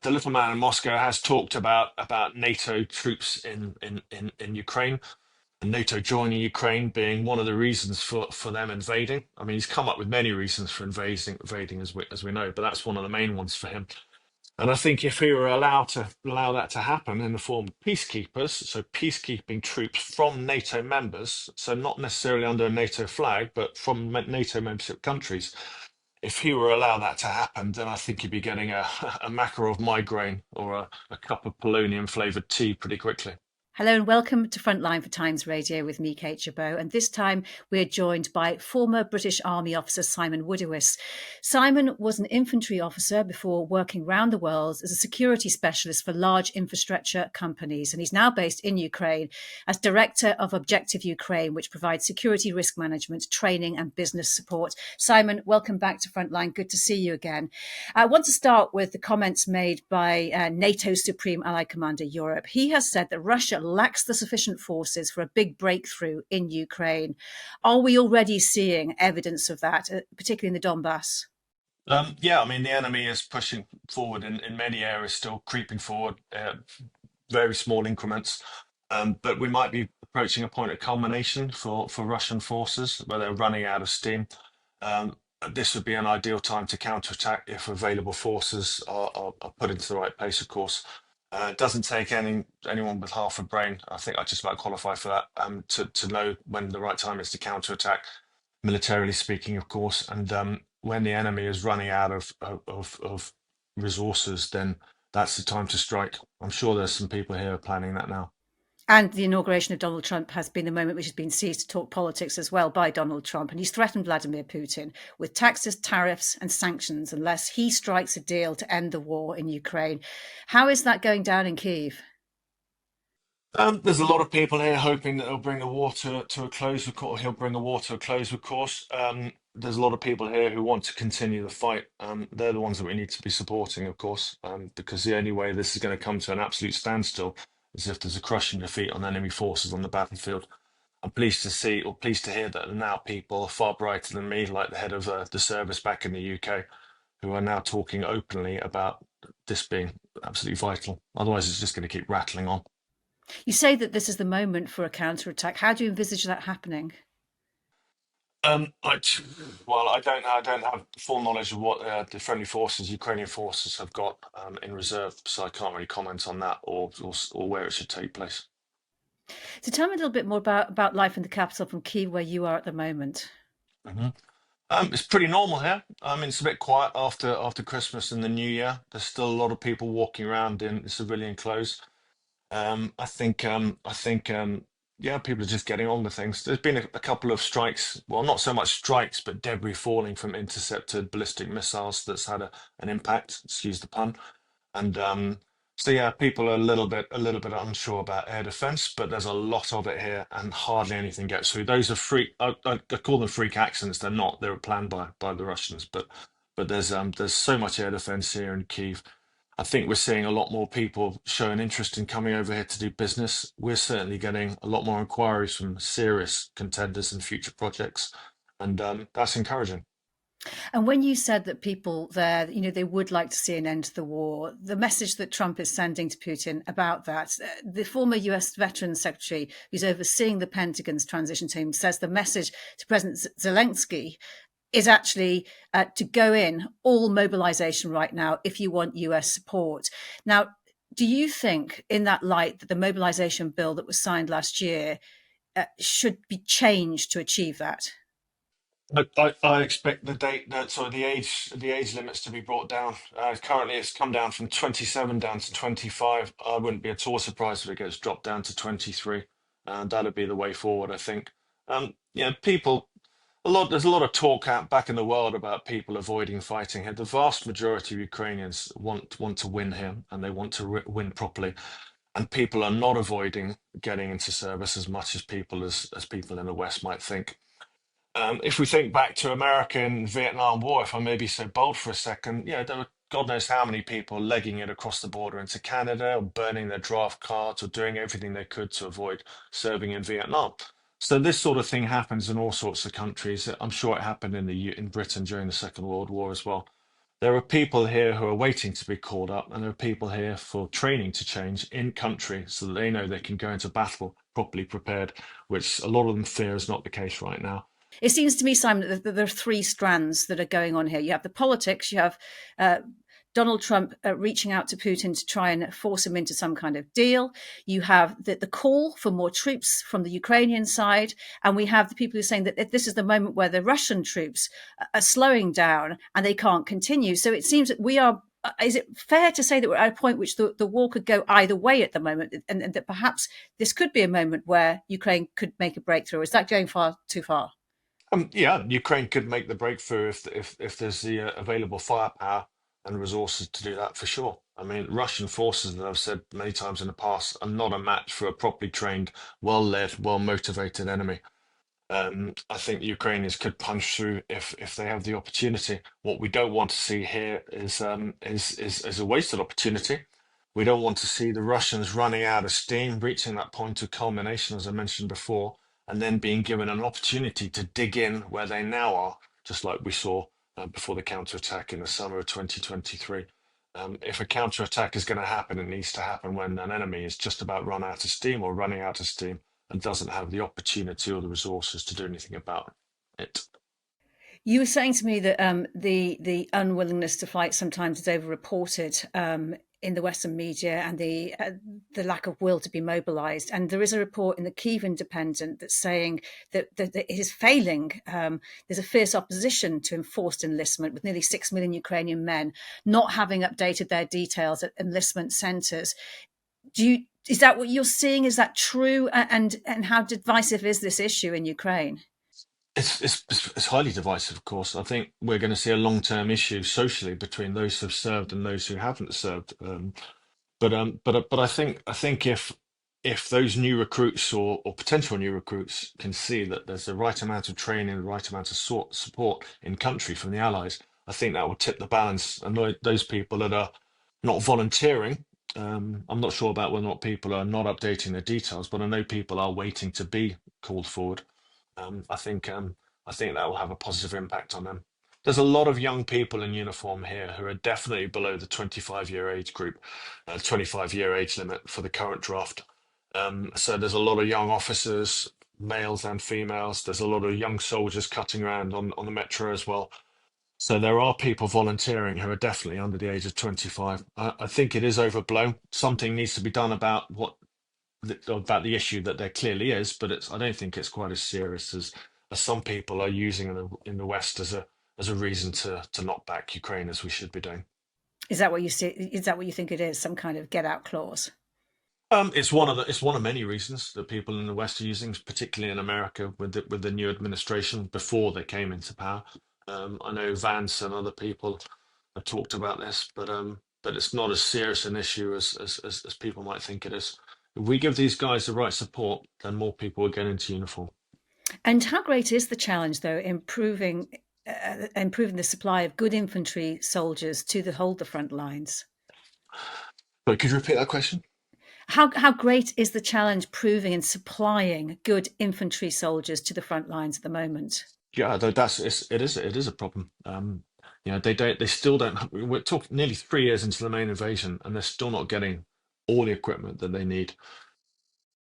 the little man in Moscow has talked about NATO troops in Ukraine, and NATO joining Ukraine being one of the reasons for them invading. I mean, he's come up with many reasons for invading as we know, but that's one of the main ones for him. And I think if we were allowed to allow that to happen in the form of peacekeepers, so peacekeeping troops from NATO members, so not necessarily under a NATO flag, but from NATO membership countries, if he were allow that to happen, then I think you'd be getting a Makarov migraine or a cup of polonium flavored tea pretty quickly. Hello and welcome to Frontline for Times Radio with me, Kate Gerbeau. And this time we're joined by former British Army officer Simon Woodiwiss. Simon was an infantry officer before working round the world as a security specialist for large infrastructure companies. And he's now based in Ukraine as director of Objective Ukraine, which provides security risk management, training and business support. Simon, welcome back to Frontline. Good to see you again. I want to start with the comments made by NATO's Supreme Allied Commander Europe. He has said that Russia lacks the sufficient forces for a big breakthrough in Ukraine. Are we already seeing evidence of that, particularly in the Donbass? Yeah, I mean, the enemy is pushing forward in many areas, still creeping forward, very small increments. But we might be approaching a point of culmination for Russian forces where they're running out of steam. This would be an ideal time to counterattack if available forces are put into the right place, of course. It doesn't take anyone with half a brain, I think I just about qualify for that, to know when the right time is to counterattack, militarily speaking, of course. And when the enemy is running out of resources, then that's the time to strike. I'm sure there's some people here planning that now. And the inauguration of Donald Trump has been the moment which has been seized to talk politics as well by Donald Trump. And he's threatened Vladimir Putin with taxes, tariffs, and sanctions unless he strikes a deal to end the war in Ukraine. How is that going down in Kyiv? There's a lot of people here hoping that he'll bring the war to a close. Of course, he'll bring the war to a close. Of course, there's a lot of people here who want to continue the fight. They're the ones that we need to be supporting, of course, because the only way this is going to come to an absolute standstill is if there's a crushing defeat on enemy forces on the battlefield. I'm pleased to see, or pleased to hear, that there are now people far brighter than me, like the head of the service back in the UK, who are now talking openly about this being absolutely vital. Otherwise, it's just going to keep rattling on. You say that this is the moment for a counterattack. How do you envisage that happening? Um, I, well, I don't have full knowledge of what the friendly forces, Ukrainian forces, have got in reserve, so I can't really comment on that or where it should take place. So tell me a little bit more about life in the capital from Kyiv, where you are at the moment. Mhm. It's pretty normal here. I mean, it's a bit quiet after Christmas and the New Year. There's still a lot of people walking around in civilian clothes. I think yeah, people are just getting on with things. There's been a couple of strikes, well, not so much strikes, but debris falling from intercepted ballistic missiles that's had an impact, excuse the pun. And so yeah, people are a little bit unsure about air defense, but there's a lot of it here, and hardly anything gets through. Those are freak. I call them freak accidents. They're not. They were planned by the Russians, but there's so much air defense here in Kyiv. I think we're seeing a lot more people showing interest in coming over here to do business. We're certainly getting a lot more inquiries from serious contenders and future projects, and that's encouraging. And when you said that people there, they would like to see an end to the war, the message that Trump is sending to Putin about that, the former US Veterans Secretary who's overseeing the Pentagon's transition team says the message to President Zelensky is actually to go in all mobilization right now if you want US support. Now, do you think, in that light, that the mobilization bill that was signed last year should be changed to achieve that? I expect the date that sorry the age limits to be brought down. Currently, it's come down from 27 down to 25. I wouldn't be at all surprised if it gets dropped down to 23. That'd be the way forward, I think. Yeah, people. There's a lot of talk out back in the world about people avoiding fighting here. The vast majority of Ukrainians want to win here, and they want to win properly. And people are not avoiding getting into service as much as people in the West might think. If we think back to America and Vietnam War, if I may be so bold for a second, yeah, there were God knows how many people legging it across the border into Canada, or burning their draft cards, or doing everything they could to avoid serving in Vietnam. So this sort of thing happens in all sorts of countries. I'm sure it happened in Britain during the Second World War as well. There are people here who are waiting to be called up, and there are people here for training to change in country so that they know they can go into battle properly prepared, which a lot of them fear is not the case right now. It seems to me, Simon, that there are three strands that are going on here. You have the politics, you have uh, Donald Trump reaching out to Putin to try and force him into some kind of deal. You have the call for more troops from the Ukrainian side. And we have the people who are saying that this is the moment where the Russian troops are slowing down and they can't continue. So it seems that we are. Is it fair to say that we're at a point which the war could go either way at the moment, and that perhaps this could be a moment where Ukraine could make a breakthrough? Is that going far too far? Yeah, Ukraine could make the breakthrough if there's the available firepower and resources to do that for sure. I mean, Russian forces, as I've said many times in the past, are not a match for a properly trained, well-led, well-motivated enemy. I think the Ukrainians could punch through if they have the opportunity. What we don't want to see here is a wasted opportunity. We don't want to see the Russians running out of steam, reaching that point of culmination, as I mentioned before, and then being given an opportunity to dig in where they now are, just like we saw before the counterattack in the summer of 2023. If a counterattack is going to happen, it needs to happen when an enemy is just about run out of steam or running out of steam and doesn't have the opportunity or the resources to do anything about it. You were saying to me that the unwillingness to fight sometimes is overreported in the Western media, and the lack of will to be mobilised. And there is a report in the Kyiv Independent that's saying that it is failing. There's a fierce opposition to enforced enlistment, with nearly 6 million Ukrainian men not having updated their details at enlistment centres. Is that what you're seeing? Is that true? And how divisive is this issue in Ukraine? It's highly divisive, of course. I think we're going to see a long-term issue socially between those who've served and those who haven't served. But I think if those new recruits or potential new recruits can see that there's the right amount of training, the right amount of support in country from the allies, I think that will tip the balance. And those people that are not volunteering, I'm not sure about whether or not people are not updating their details, but I know people are waiting to be called forward. Um, I think um, I think that will have a positive impact on them. There's a lot of young people in uniform here who are definitely below the 25-year age group, 25-year age limit for the current draft. So there's a lot of young officers, males and females. There's a lot of young soldiers cutting around on the metro as well. So there are people volunteering who are definitely under the age of 25. I think it is overblown. Something needs to be done about the issue that there clearly is, but I don't think it's quite as serious as some people are using in the West as a reason to knock back Ukraine as we should be doing. Is that what you see? Is that what you think it is? Some kind of get out clause? It's one of many reasons that people in the West are using, particularly in America with the new administration before they came into power. I know Vance and other people have talked about this, but it's not as serious an issue as people might think it is. If we give these guys the right support, then more people will get into uniform. And how great is the challenge, though, improving the supply of good infantry soldiers to hold the front lines? But could you repeat that question? How great is the challenge proving and supplying good infantry soldiers to the front lines at the moment? Yeah, it is a problem. They still don't. We're talking nearly 3 years into the main invasion, and they're still not getting all the equipment that they need.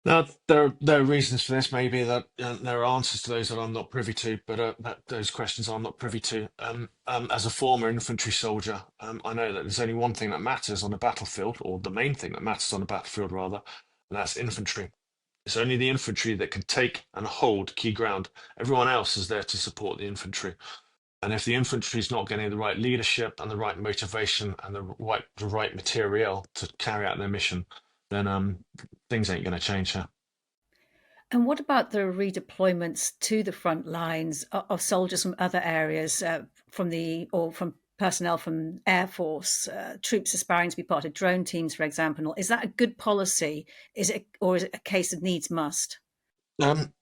Now, there are reasons for this. Maybe that there are answers to those that I'm not privy to, but those questions I'm not privy to. As a former infantry soldier, I know that there's only one thing that matters on the battlefield, or the main thing that matters on the battlefield, rather, and that's infantry. It's only the infantry that can take and hold key ground. Everyone else is there to support the infantry. And if the infantry is not getting the right leadership and the right motivation and the right material to carry out their mission, then things ain't going to change here. And what about the redeployments to the front lines of soldiers from other areas, from personnel from Air Force, troops aspiring to be part of drone teams, for example? Is that a good policy? Or is it a case of needs must? Um,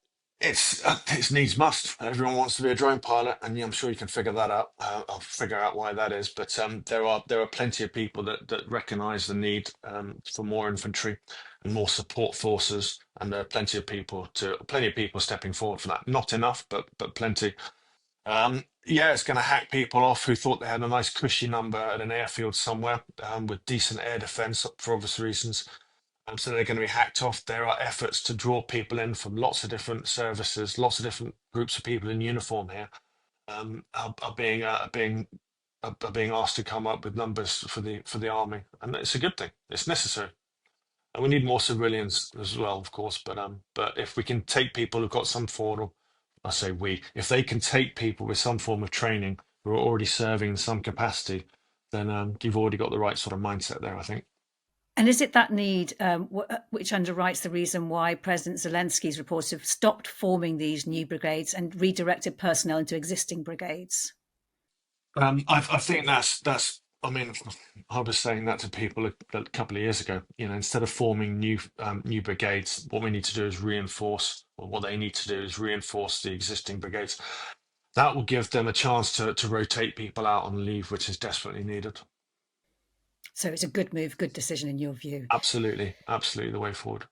it's needs must. Everyone wants to be a drone pilot, and yeah, I'm sure you can figure that out. I'll figure out why that is. But there are plenty of people that recognise the need for more infantry and more support forces, and there are plenty of people stepping forward for that. Not enough, but plenty. Yeah, it's going to hack people off who thought they had a nice cushy number at an airfield somewhere with decent air defense for obvious reasons. So they're going to be hacked off. There are efforts to draw people in from lots of different services, lots of different groups of people in uniform here are being asked to come up with numbers for the army, and it's a good thing. It's necessary, and we need more civilians as well, of course. But if we can take people who've got some form of, I say we, if they can take people with some form of training who are already serving in some capacity, then you've already got the right sort of mindset there, I think. And is it that need which underwrites the reason why President Zelensky's reports have stopped forming these new brigades and redirected personnel into existing brigades? I think that's. I mean, I was saying that to people a couple of years ago. You know, instead of forming new brigades, what we need to do is reinforce, or what they need to do is reinforce the existing brigades. That will give them a chance to rotate people out on leave, which is desperately needed. So it's a good move, good decision in your view. Absolutely, absolutely the way forward.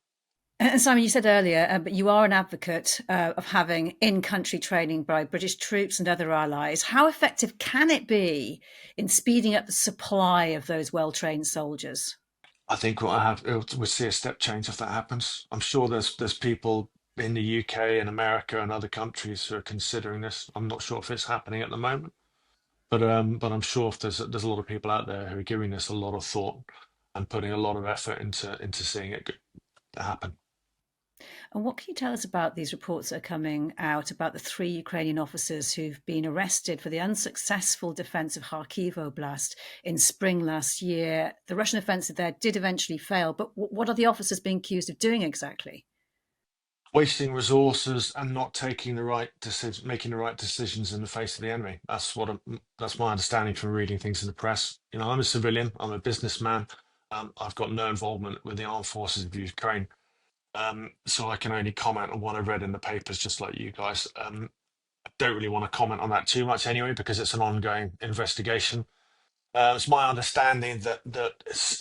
And Simon, you said earlier, but you are an advocate of having in-country training by British troops and other allies. How effective can it be in speeding up the supply of those well-trained soldiers? I think we'll see a step change if that happens. I'm sure there's people in the UK and America and other countries who are considering this. I'm not sure if it's happening at the moment. But I'm sure if there's a lot of people out there who are giving this a lot of thought and putting a lot of effort into seeing it happen. And what can you tell us about these reports that are coming out about the 3 Ukrainian officers who've been arrested for the unsuccessful defense of Kharkiv Oblast in spring last year? The Russian offensive there did eventually fail, but what are the officers being accused of doing exactly? Wasting resources and not taking the right decision, making the right decisions in the face of the enemy. That's my understanding from reading things in the press. You know, I'm a civilian. I'm a businessman. I've got no involvement with the armed forces of Ukraine. So I can only comment on what I read in the papers, just like you guys. I don't really want to comment on that too much anyway, because it's an ongoing investigation. It's my understanding that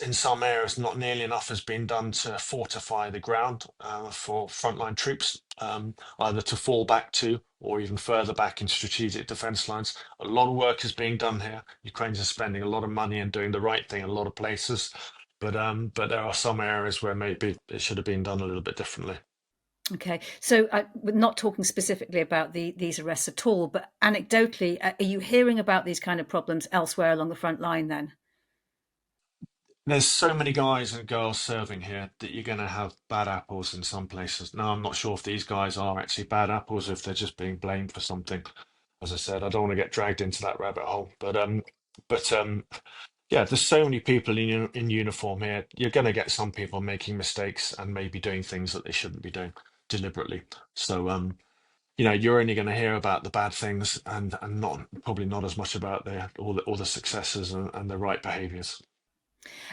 in some areas not nearly enough has been done to fortify the ground for frontline troops, either to fall back to or even further back in strategic defence lines. A lot of work is being done here. Ukrainians are spending a lot of money and doing the right thing in a lot of places, but there are some areas where maybe it should have been done a little bit differently. Okay, so we're not talking specifically about these arrests at all, but anecdotally, are you hearing about these kind of problems elsewhere along the front line then? There's so many guys and girls serving here that you're going to have bad apples in some places. Now, I'm not sure if these guys are actually bad apples, if they're just being blamed for something. As I said, I don't want to get dragged into that rabbit hole. But yeah, there's so many people in uniform here. You're going to get some people making mistakes and maybe doing things that they shouldn't be doing deliberately. So you know, you're only going to hear about the bad things and not probably not as much about all the successes and the right behaviors.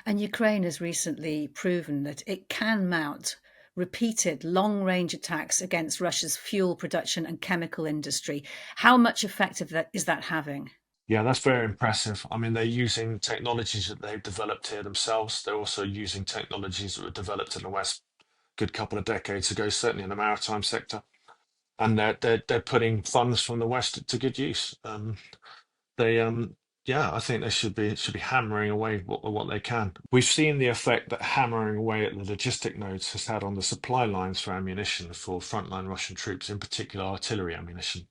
And Ukraine has recently proven that it can mount repeated long range attacks against Russia's fuel production and chemical industry. How much effect is that having? Yeah, that's very impressive. I mean, they're using technologies that they've developed here themselves. They're also using technologies that were developed in the West a good couple of decades ago, certainly in the maritime sector. And they're putting funds from the West to good use. They yeah, I think they should be hammering away what they can. We've seen the effect that hammering away at the logistic nodes has had on the supply lines for ammunition for frontline Russian troops, in particular artillery ammunition.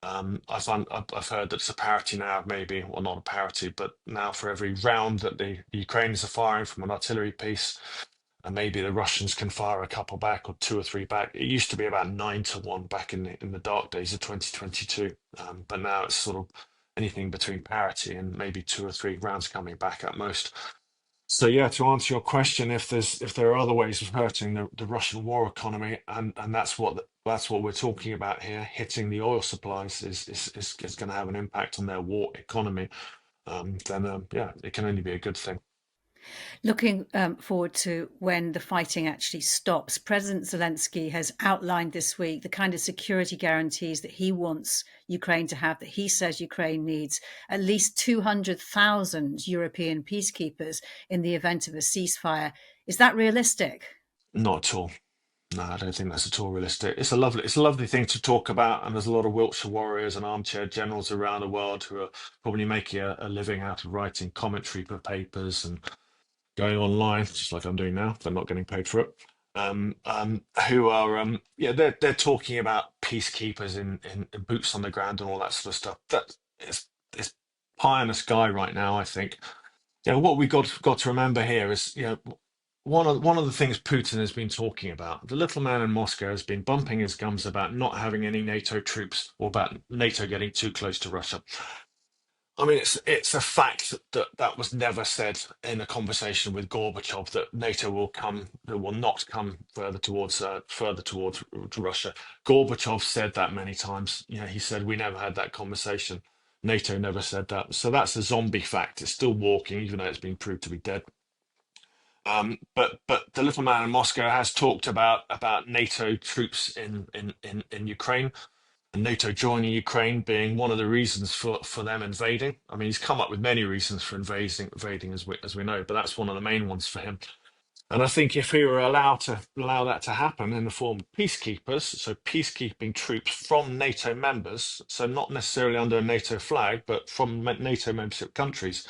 I've heard that it's a parity now, maybe, well, not a parity, but now for every round that the Ukrainians are firing from an artillery piece, and maybe the Russians can fire a couple back or two or three back. It used to be about 9-1 back in the dark days of 2022, but now it's sort of anything between parity and maybe two or three rounds coming back at most. So yeah, to answer your question, if there are other ways of hurting the Russian war economy, and that's what we're talking about here, hitting the oil supplies is going to have an impact on their war economy, then yeah, it can only be a good thing. Looking forward to when the fighting actually stops, President Zelensky has outlined this week the kind of security guarantees that he wants Ukraine to have, that he says Ukraine needs at least 200,000 European peacekeepers in the event of a ceasefire. Is that realistic? Not at all. No, I don't think that's at all realistic. It's a lovely thing to talk about, and there's a lot of Wiltshire warriors and armchair generals around the world who are probably making a living out of writing commentary for papers and going online, just like I'm doing now. They're not getting paid for it. Who are yeah, they're talking about peacekeepers in boots on the ground and all that sort of stuff. That is pie in the sky right now, I think. What we got to remember here is, one of the things Putin has been talking about. The little man in Moscow has been bumping his gums about not having any NATO troops or about NATO getting too close to Russia. I mean, it's a fact that that was never said in a conversation with Gorbachev that NATO will not come further towards Russia. Gorbachev said that many times. He said we never had that conversation. NATO never said that. So that's a zombie fact. It's still walking, even though it's been proved to be dead. But the little man in Moscow has talked about NATO troops in Ukraine, and NATO joining Ukraine being one of the reasons for them invading. I mean, he's come up with many reasons for invading as we know, but that's one of the main ones for him. And I think if we were allowed to allow that to happen in the form of peacekeepers, so peacekeeping troops from NATO members, so not necessarily under a NATO flag, but from NATO membership countries,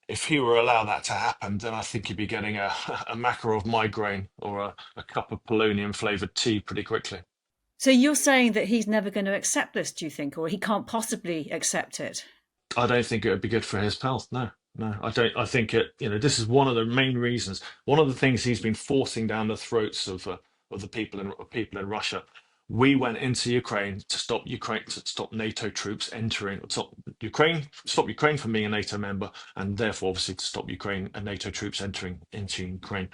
if he were allowed that to happen, then I think he'd be getting a Makarov migraine or a cup of polonium flavored tea pretty quickly. So you're saying that he's never going to accept this, do you think, or he can't possibly accept it? I don't think it would be good for his health. No, no, I don't. I think this is one of the main reasons. One of the things he's been forcing down the throats of the people in Russia. We went into Ukraine to stop NATO troops entering, stop Ukraine from being a NATO member, and therefore obviously to stop Ukraine and NATO troops entering into Ukraine.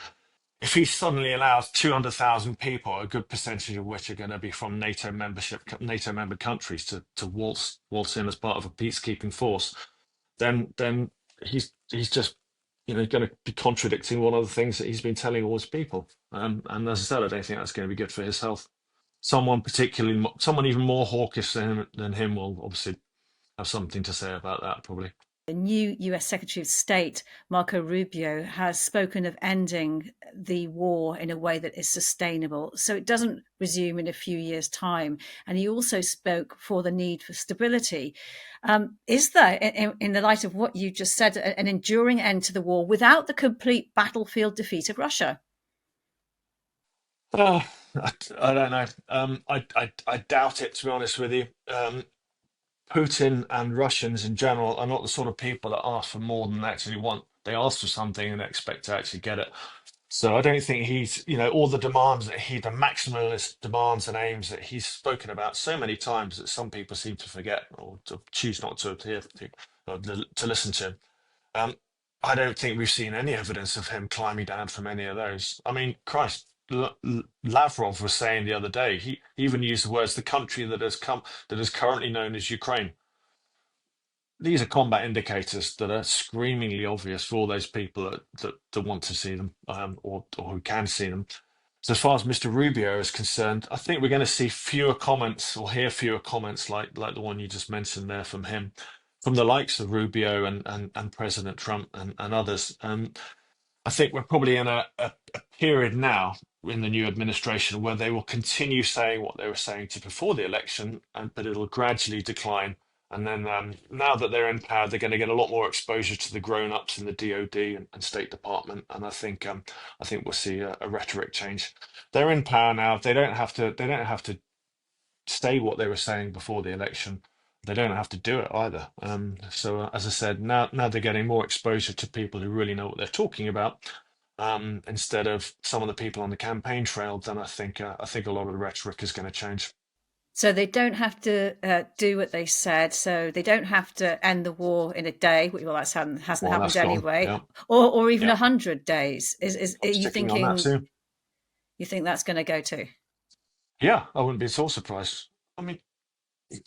If he suddenly allows 200,000 people, a good percentage of which are going to be from NATO member countries, to waltz in as part of a peacekeeping force, then he's just going to be contradicting one of the things that he's been telling all his people. And as I said, I don't think that's going to be good for his health. Someone even more hawkish than him will obviously have something to say about that, probably. The new US Secretary of State, Marco Rubio, has spoken of ending the war in a way that is sustainable, so it doesn't resume in a few years' time. And he also spoke for the need for stability. Is there, in the light of what you just said, an enduring end to the war without the complete battlefield defeat of Russia? Uh, I don't know. I doubt it, to be honest with you. Putin and Russians in general are not the sort of people that ask for more than they actually want. They ask for something and they expect to actually get it. So I don't think all the demands the maximalist demands and aims that he's spoken about so many times that some people seem to forget or to choose not to hear to listen to him. Um, I don't think we've seen any evidence of him climbing down from any of those. I mean, Christ, Lavrov was saying the other day, he even used the words, the country that is currently known as Ukraine. These are combat indicators that are screamingly obvious for all those people that want to see them, or who can see them. So as far as Mr. Rubio is concerned, I think we're going to see fewer comments or hear fewer comments like the one you just mentioned there from him, from the likes of Rubio and President Trump and others. I think we're probably in a period now in the new administration where they will continue saying what they were saying to before the election, but it'll gradually decline. And then now that they're in power, they're going to get a lot more exposure to the grown-ups in the DoD and State Department, and I think we'll see a rhetoric change. They're in power now. They don't have to. They don't have to say what they were saying before the election. They don't have to do it either. So, as I said, now they're getting more exposure to people who really know what they're talking about, instead of some of the people on the campaign trail. Then I think a lot of the rhetoric is going to change. So they don't have to do what they said. So they don't have to end the war in a day. Well, that hasn't Well, happened that's gone. anyway, Yeah, or even yeah. 100 days. Is I'm are you sticking on that thinking? too. You think that's going to go to? Yeah, I wouldn't be at all surprised. I mean,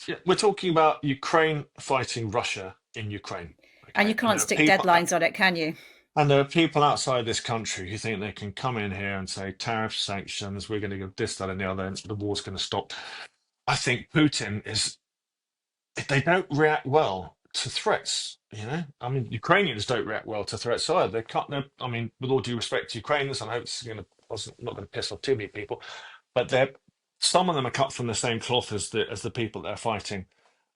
yeah, we're talking about Ukraine fighting Russia in Ukraine. And you Okay, can't stick deadlines on it, can you? and there are people outside this country who think they can come in here and say tariffs, sanctions, we're going to give this, that, and the other, and the war's going to stop. I think Putin is, if they don't react well to threats. I mean, Ukrainians don't react well to threats either. They can't. I mean, with all due respect to Ukrainians, and I hope this is not going to piss off too many people, but some of them are cut from the same cloth as the people they're fighting,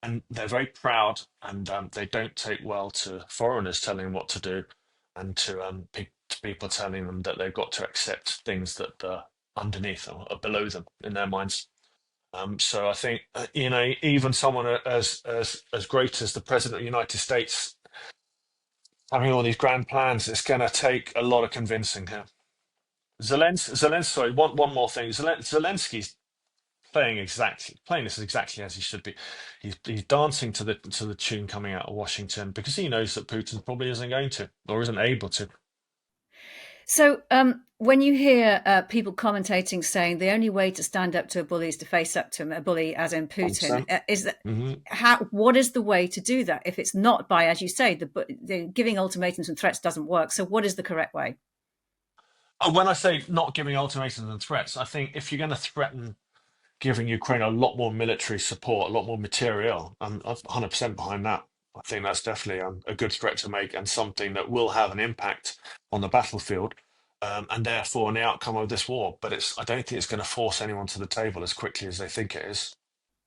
and they're very proud, and they don't take well to foreigners telling them what to do, and to people telling them that they've got to accept things that are underneath or are below them in their minds. So I think even someone as great as the President of the United States having all these grand plans, it's going to take a lot of convincing here. Zelensky, sorry, one more thing. Zelensky's playing this exactly as he should be. He's dancing to the tune coming out of Washington because he knows that Putin probably isn't going to or isn't able to. So when you hear people commentating saying the only way to stand up to a bully is to face up to a bully, as in Putin, 100%. is that Hmm. what is the way to do that? If it's not by, as you say, the giving ultimatums and threats doesn't work. So what is the correct way? When I say not giving ultimatums and threats, I think if you're going to threaten giving Ukraine a lot more military support, a lot more material. I'm 100% behind that. I think that's definitely a good threat to make and something that will have an impact on the battlefield and therefore on the outcome of this war. But I don't think it's going to force anyone to the table as quickly as they think it is.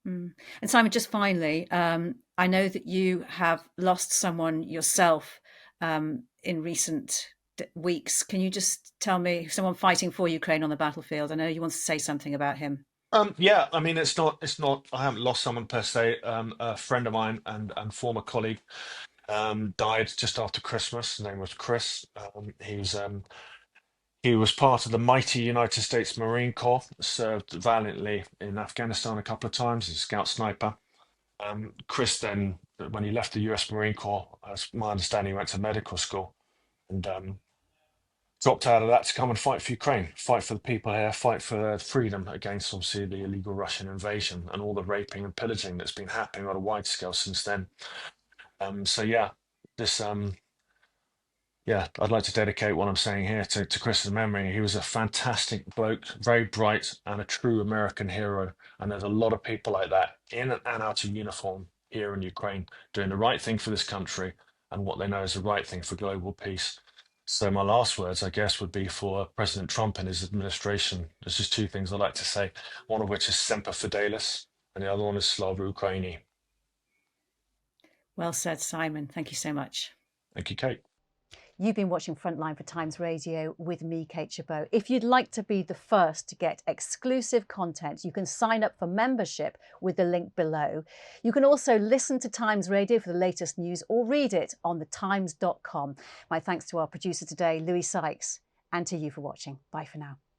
Mm. And Simon, just finally, I know that you have lost someone yourself in recent weeks. Can you just tell me someone fighting for Ukraine on the battlefield? I know you want to say something about him. Yeah, I mean, it's not, I haven't lost someone per se. A friend of mine and former colleague died just after Christmas. His name was Chris. He was part of the mighty United States Marine Corps, served valiantly in Afghanistan a couple of times as a scout sniper. Chris then, when he left the US Marine Corps, as my understanding, he went to medical school and dropped out of that to come and fight for Ukraine, fight for the people here, fight for their freedom against obviously the illegal Russian invasion and all the raping and pillaging that's been happening on a wide scale since then. So yeah, this yeah, I'd like to dedicate what I'm saying here to Chris's memory. He was a fantastic bloke, very bright, and a true American hero. And there's a lot of people like that in and out of uniform here in Ukraine doing the right thing for this country and what they know is the right thing for global peace. So my last words, I guess, would be for President Trump and his administration. There's just two things I'd like to say, one of which is Semper Fidelis, and the other one is Slava Ukraini. Well said, Simon. Thank you so much. Thank you, Kate. You've been watching Frontline for Times Radio with me, Kate Gerbeau. If you'd like to be the first to get exclusive content, you can sign up for membership with the link below. You can also listen to Times Radio for the latest news or read it on thetimes.com. My thanks to our producer today, Louis Sykes, and to you for watching. Bye for now.